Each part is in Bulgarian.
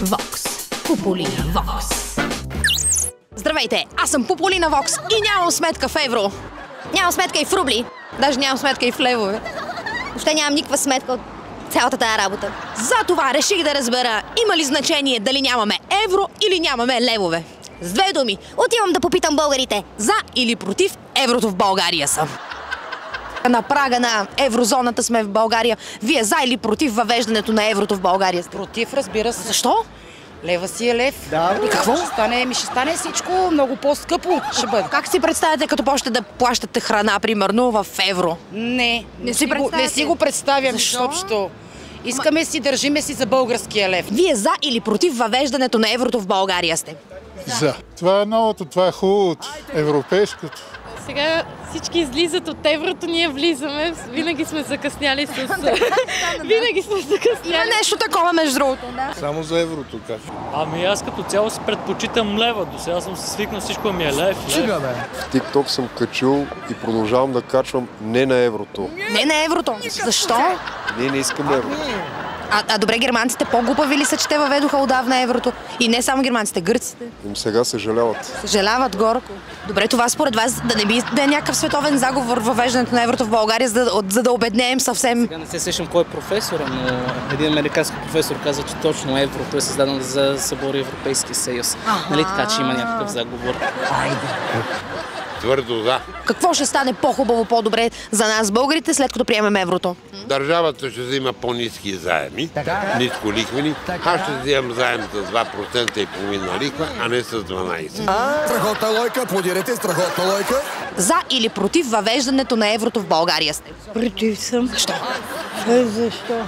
Вокс. Пуполина Вокс. Здравейте, аз съм Пуполина Вокс и нямам сметка в евро. Нямам сметка и в рубли. Даже нямам сметка и в левове. Въобще нямам никаква сметка от цялата тая работа. Затова реших да разбера, има ли значение дали нямаме евро или нямаме левове. С две думи, отивам да попитам българите, за или против еврото в България са. На прага на еврозоната сме в България. Вие за или против въвеждането на еврото в България сте? Против, разбира се. Защо? Лева си е лев. Да. И какво? Ще стане всичко много по-скъпо. Ще бъде. Как си представяте, като почнете да плащате храна, примерно, в евро? Не Не си го представям. Защо? Изобщо. Искаме си, държиме си за българския лев. Вие за или против въвеждането на еврото в България сте? За. Това е новото, това е хубавото, европейското. Сега всички излизат от еврото, ние влизаме. Винаги сме закъсняли с... Винаги сме закъсняли. Нещо такова, между другото, да. Само за еврото, как? Ами аз като цяло си предпочитам лева. До сега съм се свикнал, всичко ми е лев. В TikTok съм качил и продължавам да качвам не на еврото. Не на еврото. Защо? Не искам евро. Добре, германците по-глупави ли са, че те въведоха отдавна еврото? И не само германците, гърците. Сега съжаляват. Съжаляват горко. Добре, това според вас да не би да е някакъв световен заговор въвеждането на еврото в България, за да обеднеем съвсем? Сега не се сещам кой е професора, но един американски професор каза, че точно еврото е създадено за събори Европейския съюз. Нали така, че има някакъв заговор? Твърдо да. Какво ще стане по-хубаво, по-добре за нас, българите, след като приемем еврото? Държавата ще взима по-ниски заеми, ниско лихвени. Аз ще взимам заем с 2,5% лихва, а не с 12%. Страхотна лойка, аплодирайте, страхотна лойка. За или против въвеждането на еврото в България сте? Против съм. Защо? Защо?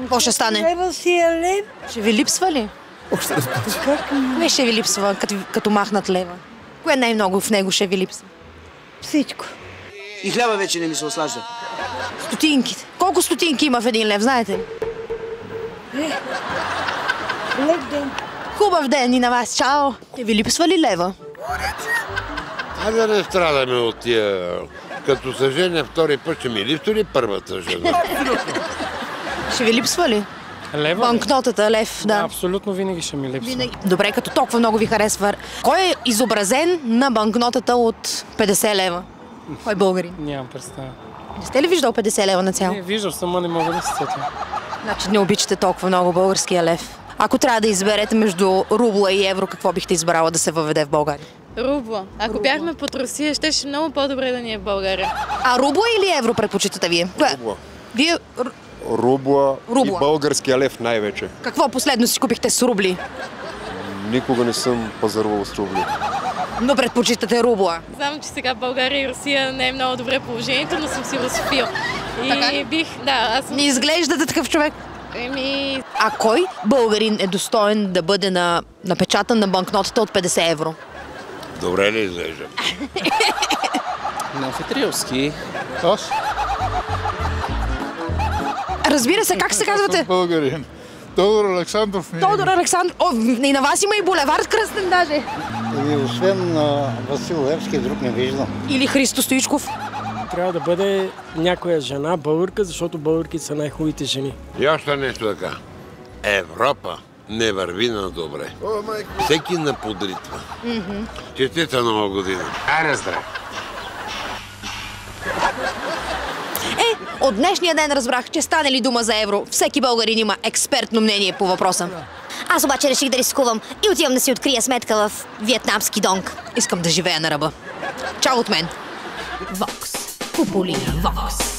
Какво ще стане? Лева си е лев. Ще ви липсва ли? Как? Кое ще ви липсва, като махнат лева? Кое най-много в него ще ви липсва? Всичко. И хляба вече не ми се ослажда. Стотинките. Колко стотинки има в един лев, знаете ли? Лев ден. Хубав ден и на вас. Чао! Ще ви липсва ли лева? А да не страдаме от тия... Като се женя втори път, ще ми липсва ли първата жена? Ще ви липсва ли? Лева? Банкнотата, лев, да. Абсолютно винаги ще ми липсва. Добре, като толкова много ви харесва. Кой е изобразен на банкнотата от 50 лева? Кой българин? Нямам представа. Не сте ли виждал 50 лева на цяло? Не, виждал съм, но не мога да се сетя. Значи не обичате толкова много българския лев. Ако трябва да изберете между рубла и евро, какво бихте избрала да се въведе в България? Рубла. Ако бяхме под Русия, ще много по-добре да ни е в България. А рубла или евро предпочитате вие? Рубла. Вие... Рубла и българския лев най-вече. Какво последно си купихте с рубли? Никога не съм пазарувал с рубли. Но предпочитате рубла. Знам, че сега България и Русия не е много добре положението, но съм си русофил. И аз съм... Не изглеждате такъв човек. А кой българин е достоен да бъде напечатан на банкнотата от 50 евро? Добре ли изглежда? Много хитрилски. Аз? Разбира се, как се казвате? Българин. Тодор Александров ми. Тодор Александров. О, и на вас има и булевард кръстен даже. Освен Васил Левски, друг не виждам. Или Христо Стоичков. Трябва да бъде някоя жена българка, защото българките са най-хубавите жени. И още нещо така. Европа не върви на добре. Всеки наподритва. Честита нова година. Айде здрав! От днешния ден разбрах, че стане ли дума за евро, всеки българин има експертно мнение по въпроса. Аз обаче реших да рискувам и отивам да си открия сметка в виетнамски донг. Искам да живея на ръба. Чао от мен! Вокс. Пуполина Вокс.